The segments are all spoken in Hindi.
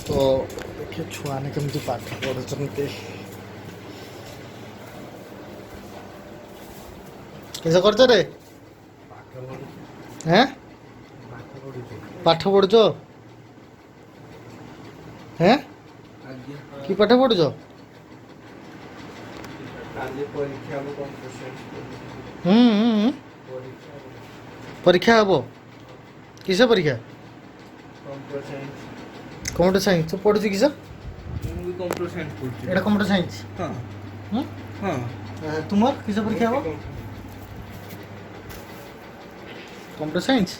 तो देखिए छुआ ने केमती पाठ पढ़ुଛନ୍ତି किस करछ रे हैं पाठ पढ़ुछ हैं कि पाठ पढ़ुछ परीक्षा हम किस परीक्षा कंप्यूटर साइंस तो पढ़ुछ किस एटा कंप्यूटर साइंस तुम किस परीक्षा हम कंप्यूटर साइंस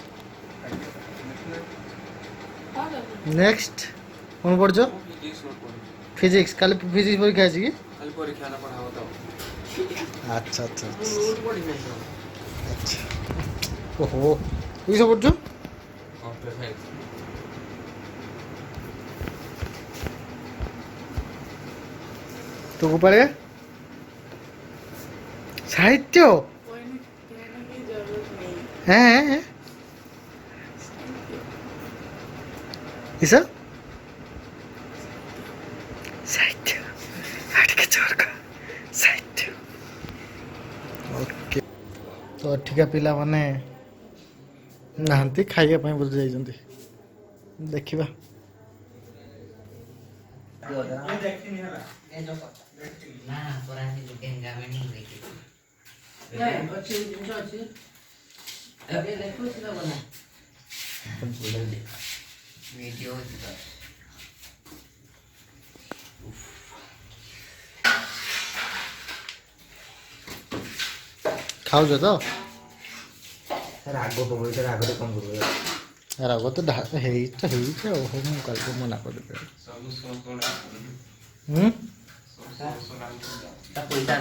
नेक्स्ट कौन पढ़छ फिजिक्स काली फिजिक्स परीक्षा अछि कि अच्छा अच्छा अच्छा ओहो किस पढ़छ तो ऊपर साहित्य हैं किस साहित्य के चोर का साहित्य ओके तो ठीक पिला माने नाहंती खाइया ପାଇଁ बोल जाइजंती देखिबा ना पुरानी दुकान गामे नहीं देखी अच्छी जिंस अच्छी अबे देखो इसका बना वीडियो इसका खाऊ जो तो राग पकड़ राग कम कर राग तो हेई तो हो मु कल को मना कर दे पैसा